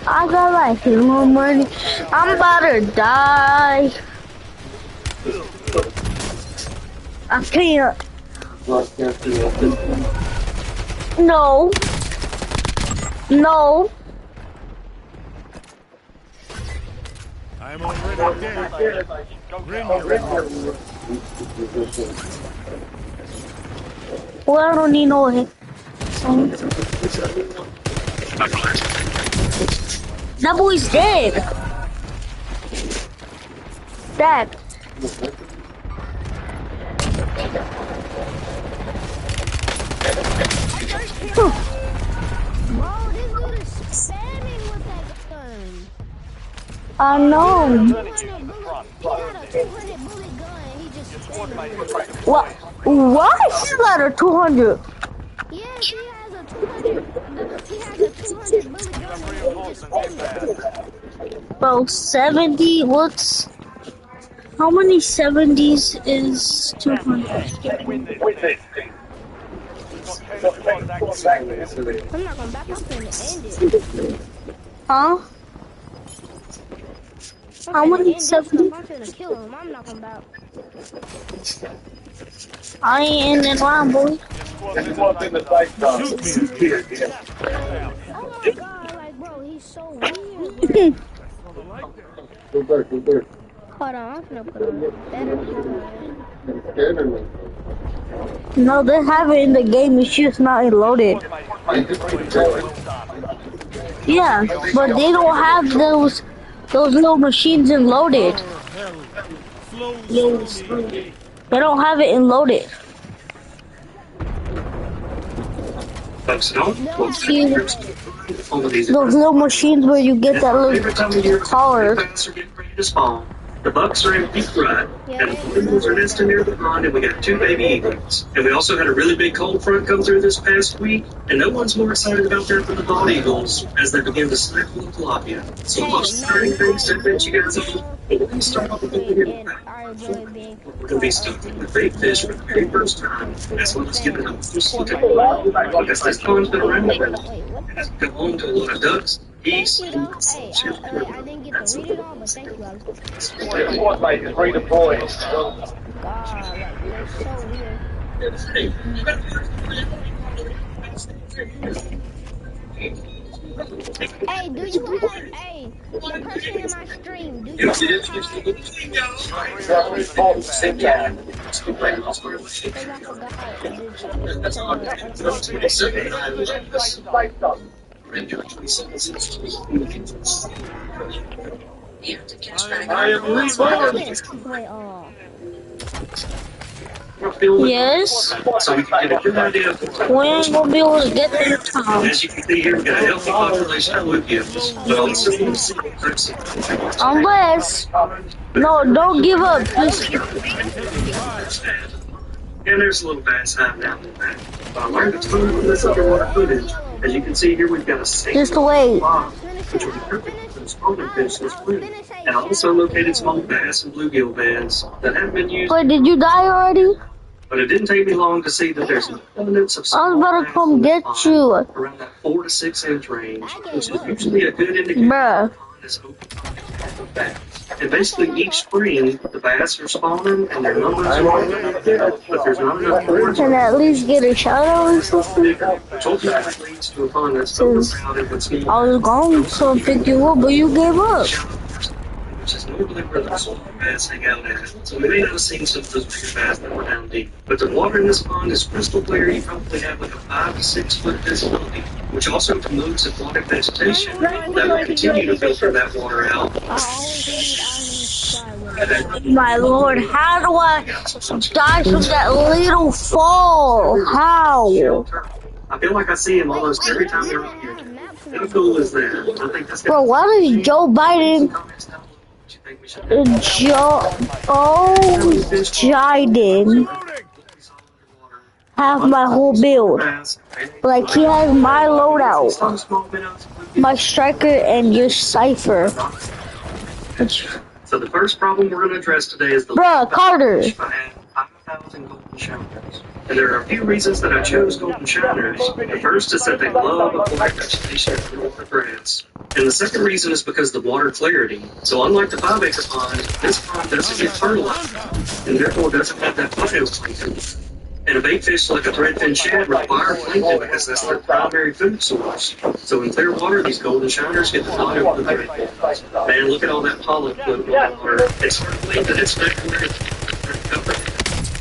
I got like no money. I'm about to die. I can't. No. No. I'm already dead. Well, I don't need no hit. That boy's dead. Dead. Bro, this dude is spamming with that gun. I know. He had a 200 bullet gun. He just spamming with it. What? What? He got a 200. Yes, he has a 200. He has a 200 bullet gun. And he just spamming it. Bro, 70. What's? How many 70s is 200? I'm not gonna back up and end it. Huh? How many 70s? I'm finna kill him. I'm not gonna back. I ain't in and round, boy. Oh my god, like bro, he's so weird. Hold on, I'm finna put on better. No, they have it in the game. It's just not loaded. Yeah, but they don't have those little machines in loaded. They don't have it in loaded. Those little machines where you get that little collar. The bucks are in peak rut, and the flamingos are nesting near the pond, and we got 2 baby eaglets. And we also had a really big cold front come through this past week, and no one's more excited about that than the bald eagles as they begin to cycle the tilapia. So the most exciting things to update you guys on, but we're going to start off with over here. We're going to be stuffing the bait fish for the very first time, as well as giving them a first look at the pond, because this pond's been around a bit. It has become home to a lot of ducks, geese, and I didn't get to read it all, but thank you guys. What, mate, is redeployed. God, like, they're so weird. Hey, do you have, hey, the person in my stream, do you have Yes. So we can get a good idea of the We ain't gonna be able to get to the town. As you can see here, we've got a healthy population of bluegills, but also Unless, no, don't give up. Just, and there's a little bass hiding down in the back. But I learned a ton from this underwater footage. As you can see here, we've got a just wait. which will be perfect for the spawning fish this spring, and also located small bass and bluegill beds that haven't been used. Wait, did you die already? But it didn't take me long to see that there's an abundance of I was about to come get you. around that 4 to 6 inch range, which is usually a good indicator Bruh. is open. And basically each spring, the bass are spawning and their numbers are going up, but there's not enough boards. Can I at least get a shout out or something? Which ultimately leads to a pond that's overcrowded with small I was going to pick you up, but you gave up. which is normally where the small bass hang out at. So we may not have seen some of those bigger bass that were down deep. But the water in this pond is crystal clear. You probably have like a 5 to 6 foot visibility, which also promotes aquatic vegetation that will continue to filter that water out. My lord, how do I die from that little fall? How? I feel like I see him almost every time they're up here. How cool is that? I think that's Bro, why does Joe Biden, Biden have my whole build? Like, he has my loadout, my striker, and your cipher. So the first problem we're going to address today is the Bruh, Carter. fish. I had 5,000 golden showers. And there are a few reasons that I chose golden shiners. The first is that they love aquatic vegetation and water grass. And the second reason is because of the water clarity. So unlike the 5-acre pond, this pond doesn't get fertilized, and therefore doesn't have that phytoplankton. And a bait fish like a threadfin shad require plankton because that's their primary food source. So in clear water, these golden shiners get the nod over the threadfins. Man, look at all that pollen floating in the water. It's hard to believe that it's nectar.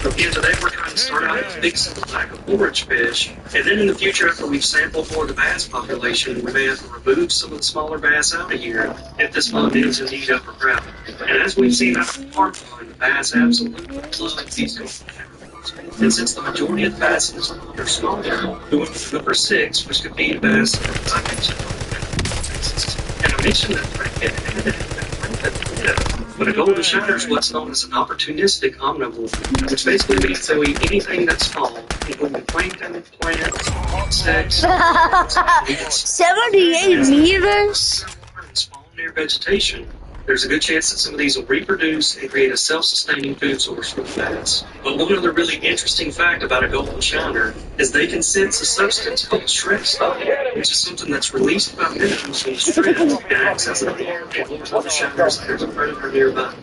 Again, today we're trying to start out fixing the lack of forage fish, and then in the future, after we've sampled more of the bass population, we may have to remove some of the smaller bass out of here if this pond is indeed overcrowded. And as we've seen out of the park pond, the bass absolutely love these golden shiners. And since the majority of the bass in this pond are smaller, we went with number 6, which could feed bass. And I mentioned that but a golden shiner is what's known as an opportunistic omnivore, which basically means they'll eat anything that's small, including plankton, plants, insects, 78 meters? small near vegetation. There's a good chance that some of these will reproduce and create a self-sustaining food source for the bats. But one other really interesting fact about a golden shiner is they can sense a substance called stress, which is something that's released by minnows when stressed and acts as an alarm to the shiners that there's a predator nearby.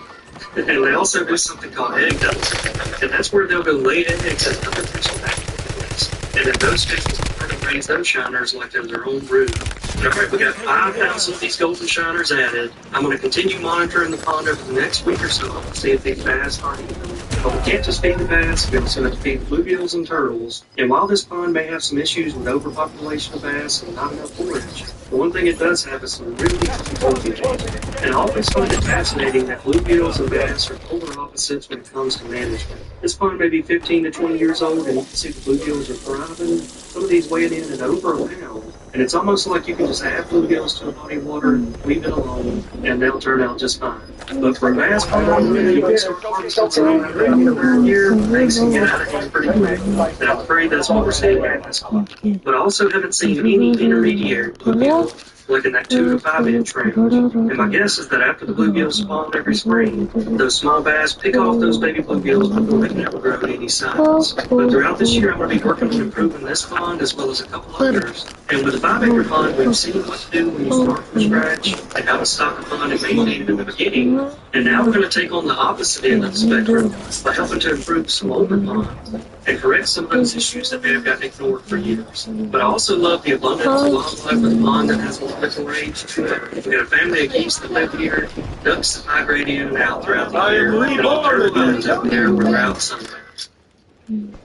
And they also do something called egg dumping, and that's where they'll go lay eggs at other fish activities. And in those cases, they'll raise those shiners like they're their own brood. Alright, we got 5,000 of these golden shiners added. I'm going to continue monitoring the pond over the next week or so to see if these bass are eating. But we can't just feed the bass, we also have to feed bluegills and turtles. And while this pond may have some issues with overpopulation of bass and not enough forage, the one thing it does have is some really healthy bluegills. And I always find it fascinating that bluegills and bass are polar opposites when it comes to management. This pond may be 15 to 20 years old, and you can see the bluegills are thriving. Some of these weighing in at over a pound. And it's almost like you can just add bluegills to a body of water and leave it alone, and they'll turn out just fine. But for a bass pond, you can start harvesting some every year, things can get out of hand pretty quick. And I'm afraid that's what we're seeing at this pond. But I also haven't seen any intermediary bluegill like in that 2 to 5 inch range. And my guess is that after the bluegills spawn every spring, those small bass pick off those baby bluegills before they've never grown any size. But throughout this year, I'm going to be working on improving this pond as well as a couple others. And with a 5-acre pond, we've seen what to do when you start from scratch and how to stock a pond and maintain it in the beginning. And now we're going to take on the opposite end of the spectrum by helping to improve some older ponds and correct some of those issues that may have gotten ignored for years. But I also love the abundance of wildlife with a pond that has a little range to it. We've got a family of geese that live here, ducks that migrate in and out throughout the year, and all turtle islands out there where they're out sunrise.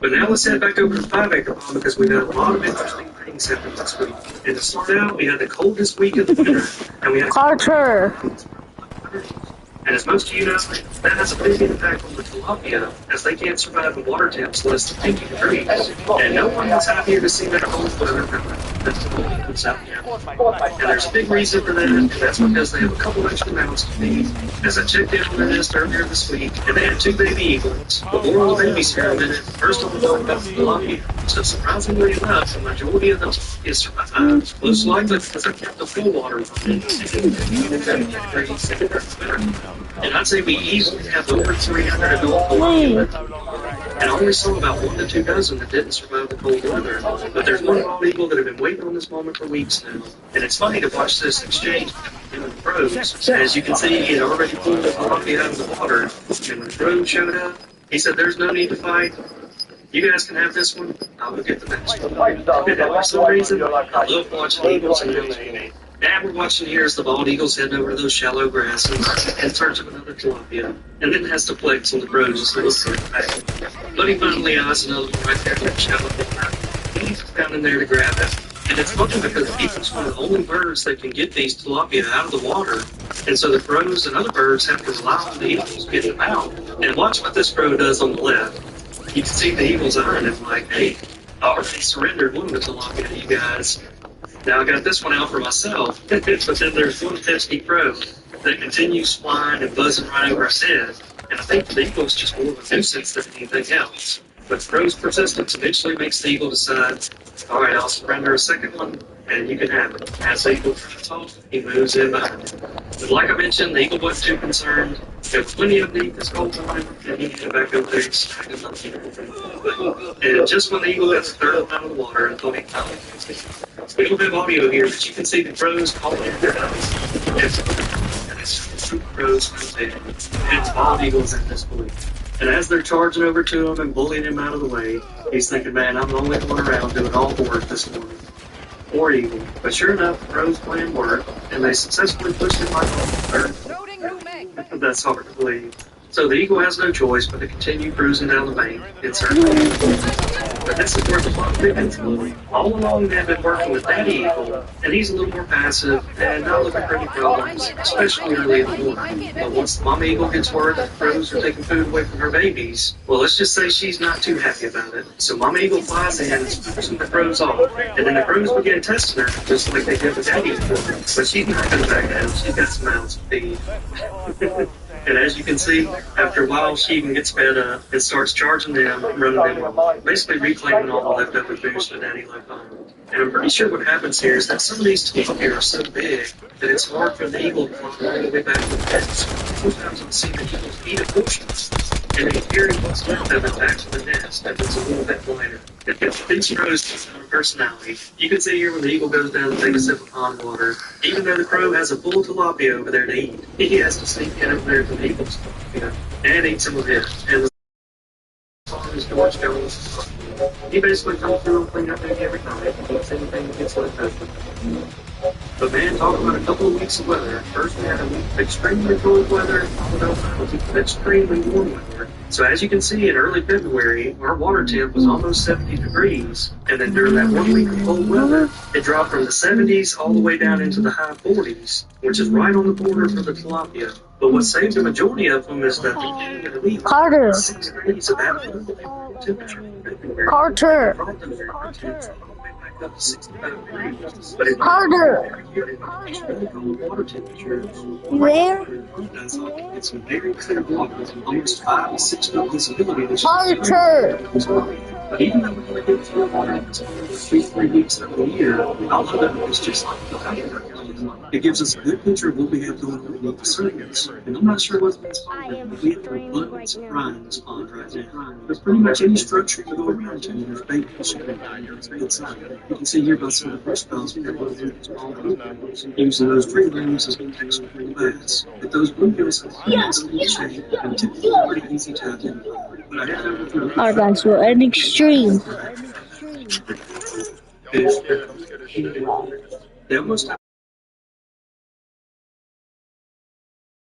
But now let's head back over to the 5-acre pond because we've had a lot of interesting things happen this week. And to start out, we had the coldest week of the winter, and we had Carter. And as most of you know, that has a big impact on the tilapia, as they can't survive in water temps less than 50 degrees. And no one is happier to see that cold weather coming. That's the cold that's out here. And there's a big reason for that, and that's because they have a couple extra mouths to feed. As I checked in on their nest earlier this week, and they had 2 baby eaglets. But more on the babies here in a minute. First, I want to talk about the tilapia. So surprisingly enough, the majority of those is survived. Most likely because I kept the full water running. And I'd say we easily have over 300 adult tilapia. And I only saw about 1 to 2 dozen that didn't survive the cold weather. But there's one bald eagle that have been waiting on this moment for weeks now. And it's funny to watch this exchange between him and the crows. As you can see, he had already pulled the tilapia out of the water. And when the crow showed up, he said, "There's no need to fight. You guys can have this one. I will get the next one." And for some reason, I love watching eagles and hounds. Now we're watching here as the bald eagle's heading over to those shallow grasses in search of another tilapia, and then has to flex on the crows just to look for it back. But he finally eyes another one right there in that shallow water. He's down in there to grab it. And it's funny because the eagle's one of the only birds that can get these tilapia out of the water, and so the crows and other birds have to rely on the eagles to get them out. And watch what this crow does on the left. You can see the eagle's eyeing him like, "Hey, I already surrendered one of the tilapia to you guys. Now I got this one out for myself." But then there's one pesky crow that continues flying and buzzing right over his head. And I think the eagle's just more of a nuisance than anything else. But the crow's persistence eventually makes the eagle decide, "All right, I'll surrender a second one, and you can have it." As the eagle drives off, he moves in behind it. But like I mentioned, the eagle wasn't too concerned. There's plenty of meat this whole time, and he can back over there and snack him up. And just when the eagle gets third out of the water, and we don't have audio here, but you can see the crows calling their house. And it's two crows and it's bald eagles in this point. And as they're charging over to him and bullying him out of the way, he's thinking, man, I'm the only one around doing all the work this morning. Poor eagle. But sure enough, the crows plan worked, and they successfully pushed him right off the third. That's hard to believe. So the eagle has no choice but to continue cruising down the bank in search of eagles. But this is where the plot begins. All along they've been working with Daddy Eagle, and he's a little more passive and not looking for any problems, especially early in the morning. But once the mama eagle gets word that the crows are taking food away from her babies, well, let's just say she's not too happy about it. So mama eagle flies in and pushes the crows off, and then the crows begin testing her, just like they did with Daddy Eagle. But she's not going to back down. She's got some mouths to feed. And as you can see, after a while, she even gets fed up and starts charging them, running them, basically reclaiming all the leftover fish that Daddy left behind. And I'm pretty sure what happens here is that some of these tilapia are so big that it's hard for the eagle to climb all the way back to the nest. Sometimes I'll see the eagles eat a portion, and they carry what's left of it back to the nest if it's a little bit lighter. These crows have a personality. You can see here when the eagle goes down to take a sip of pond water, even though the crow has a full tilapia over there to eat, he has to sneak in over there to the eagle's tilapia and eat some of it. And the George Jones, he basically comes through and cleans up every time and eats anything that gets left over. But man, talk about a couple of weeks of weather. First we had a week of extremely cold weather, followed up by a week of extremely warm weather. So as you can see, in early February, our water temp was almost 70 degrees. And then during that 1 week of cold weather, it dropped from the 70s all the way down into the high 40s, which is right on the border for the tilapia. But what saved the majority of them is that the week Carter. 6 degrees of absolute temperature. Carter. Up to 65 degrees. But it Carter. really cold water temperatures. Where? It's some very clear water, almost 5 to 6 foot visibility. Carter. But even though we only get clear water 3 weeks of the year, all of it is just like the other. It gives us a good picture of what we have going on beneath the surface. And I'm not sure what's been spawned, but we have an abundance of brine in spawned right now. There's pretty much any structure you go around to, there's bait fishing inside. You can see here by some of the brush piles we have over there that's spawned using those tree limbs as protection for the bass. But those bluegills have nice little shape and typically pretty easy to identify. But I had over to the Alright guys, we're at extreme. They almost